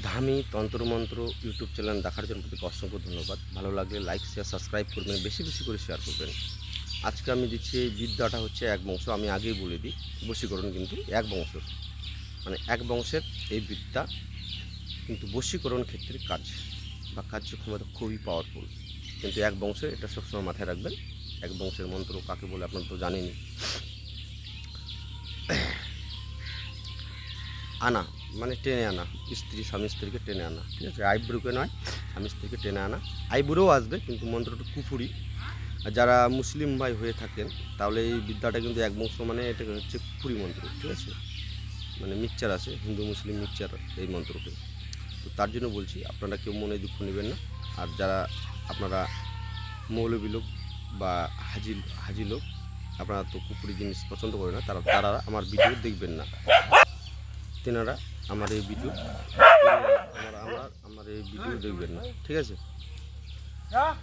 ধামি তন্ত্রমন্ত্র YouTube channel দেখার জন্য প্রতি অসংখ্য ধন্যবাদ। ভালো লাগলে লাইক শেয়ার সাবস্ক্রাইব করবেন, বেশি বেশি করে শেয়ার করবেন। আজকে আমি দিচ্ছি এই বিদ্যাটা হচ্ছে এক বংশ, আমি আগেই বলে দিই বশীকরণ কিন্তু এক বংশ, মানে এক বংশের এই বিদ্যা কিন্তু বশীকরণ ক্ষেত্রে কাজ বা কার্যক্ষমতা খুবই পাওয়ারফুল, কিন্তু এক বংশে এটা সবসময় মাথায় রাখবেন। এক বংশের মন্ত্র কাকে বলে আপনারা তো জানেনই। আনা মানে টেনে আনা, স্বামী স্ত্রীকে টেনে আনা, ঠিক আছে? আইব্রুকে নয়, স্বামী স্ত্রীকে টেনে আনা। আইব্রুও আসবে কিন্তু মন্ত্রটা কুফুরি। আর যারা মুসলিম ভাই হয়ে থাকেন তাহলে এই বিদ্যাটা কিন্তু এক বংশ, মানে এটা হচ্ছে কুফুরি মন্ত্র, ঠিক আছে? মানে মিক্সচার আছে, হিন্দু মুসলিম মিক্সচার এই মন্ত্রটি। তো তার জন্য বলছি আপনারা কেউ মনে দুঃখ নেবেন না। আর যারা আপনারা মৌলবী লোক বা হাজি লোক, আপনারা তো কুফুরি জিনিস পছন্দ করে না, তারা আমার ভিডিও দেখবেন না। তেনারা আমার এই ভিডিও আমার এই ভিডিও দেখবেন না, ঠিক আছে?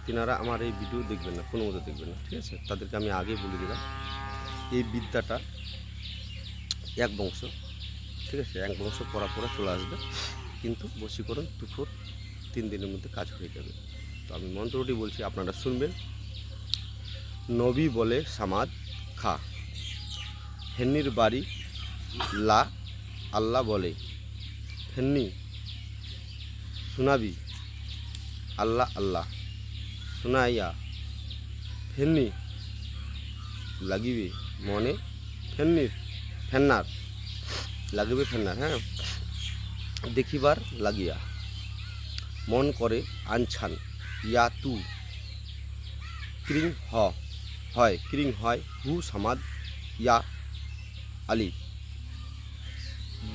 তেনারা আমার এই ভিডিও দেখবেন না, কোনো মতো দেখবেন না, ঠিক আছে? তাদেরকে আমি আগে বলে দিলাম এই বিদ্যাটা এক বংশ, ঠিক আছে? এক বংশ পরা চলে আসবে, কিন্তু বশীকরণ দুপুর 3 দিনের মধ্যে কাজ হয়ে যাবে। তো আমি মন্ত্রটি বলছি, আপনারা শুনবেন। নবী বলে সামাদ খা, হেন্নির বাড়ি লা, আল্লাহ বলে ফেন্নি শোনাবি, আল্লাহ আল্লাহ শোনাইয়া ফেন্নি লাগিবে মনে, ফেন্নার লাগিবে ফেন্নার, হ্যাঁ, দেখিবার লাগিয়া মন করে আনছান ইয়া তু ক্রিং হয় ক্রিং হয় হু সামাদ ইয়া আলী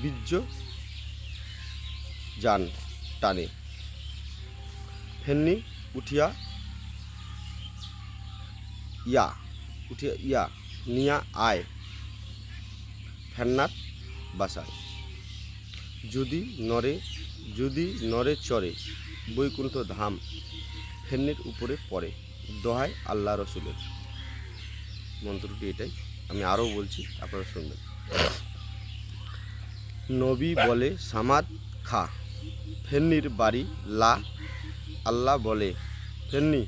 বীর্য যান টানে ফেন্নি উঠিয়া ইয়া নিয়া আয় ফেন্নার বাসায়, যদি নরে চরে বৈকুণ্ঠ ধাম ফেন্নির উপরে পড়ে, দোহাই আল্লাহ রসুলের। মন্ত্রটি এটাই, আমি আরও বলছি, আপনারা শুনবেন। নবী বলে সামাদ খা, ফেন্নির বাড়ি লা, আল্লাহ বলে ফেন্নি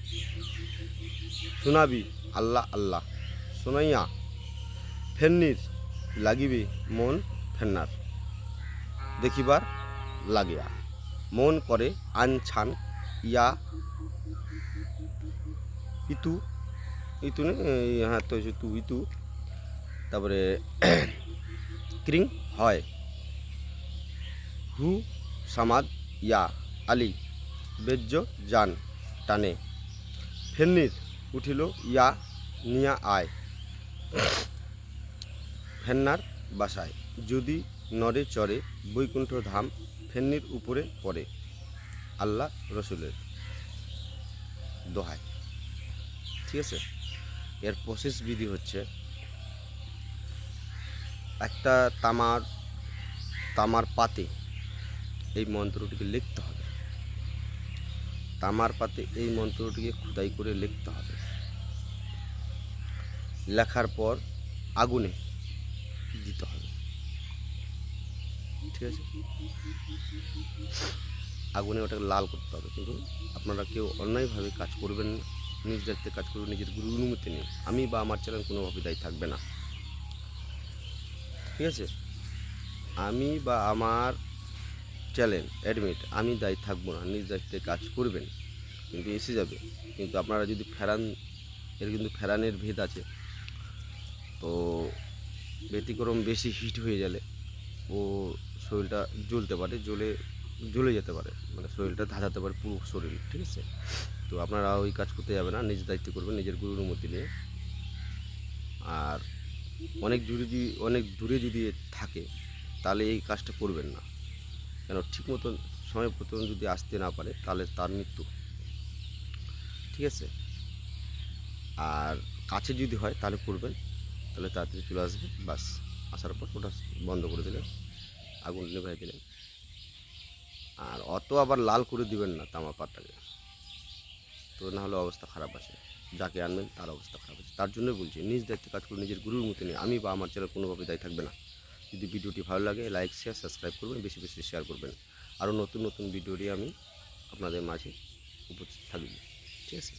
শোনাবি, আল্লাহ আল্লাহ শোনাইয়া ফেন্নির লাগিবে মন, ফেন্নার দেখিবার লাগিয়া মন করে আনছান ইয়া ইতু ইতু হ্যাঁ তো তু ইতু, তারপরে ক্রিং হয় হু সামাদ ইয়া আলী বেজ্য যান টানে ফেন্নির উঠিল ইয়া নিয়া আয় ফেন্নার বাসায়, যদি নরে চরে বৈকুণ্ঠ ধাম ফেন্নির উপরে পড়ে, আল্লাহ রসুলের দোহাই, ঠিক আছে? এর প্রসেস বিধি হচ্ছে, একটা তামার পাতে এই মন্ত্রটিকে লিখতে হবে। তামার পাতে এই মন্ত্রটিকে খোদাই করে লিখতে হবে। লেখার পর আগুনে দিতে হবে, ঠিক আছে? আগুনে ওটাকে লাল করতে হবে, কিন্তু আপনারা কেউ অন্যায়ভাবে কাজ করবেন না, নিজ দায়িত্বে কাজ করবেন, নিজের গুরুর অনুমতি নিয়ে। আমি বা আমার চ্যানেল কোনোভাবে দায়ী থাকবে না, ঠিক আছে? আমি বা আমার চ্যানেল অ্যাডমিট আমি দায়ী থাকবো না, নিজ দায়িত্বে কাজ করবেন, কিন্তু এসে যাবে। কিন্তু আপনারা যদি ফেরান, এর কিন্তু ফেরানের ভেদ আছে। তো ব্যতিক্রম বেশি হিট হয়ে গেলে ও শরীরটা জ্বলে যেতে পারে, মানে শরীরটা ধাঁধাতে পারে পুরো শরীর, ঠিক আছে? তো আপনারা ওই কাজ করতে যাবে না, নিজ দায়িত্ব করবেন নিজের গুরুর অনুমতি নিয়ে। আর অনেক দূরে যদি থাকে তাহলে এই কাজটা করবেন না, কেন ঠিক মতন সময় মতন যদি আসতে না পারে তাহলে তার মৃত্যু, ঠিক আছে? আর কাছে যদি হয় তাহলে করবেন, তাহলে তাড়াতাড়ি চলে আসবে, বাস। আসার পর ওটা বন্ধ করে দিলেন, আগুন নেভাই দিলেন। আর অত আবার লাল করে দিবেন না তামার পাটটাকে, তো না হলে অবস্থা খারাপ আছে, যাকে আনবেন তার অবস্থা খারাপ আছে। তার জন্যই বলছি নিজ দায়িত্বে কাজ করুন, নিজের গুরুর মতো নিয়ে। আমি বা আমার চ্যানেল কোনোভাবে দায়ী থাকবে না। যদি ভিডিওটি ভালো লাগে লাইক শেয়ার সাবস্ক্রাইব করবেন, বেশি বেশি শেয়ার করবেন। আরও নতুন নতুন ভিডিও নিয়ে আমি আপনাদের মাঝে উপস্থিত থাকব। ঠিক আছে।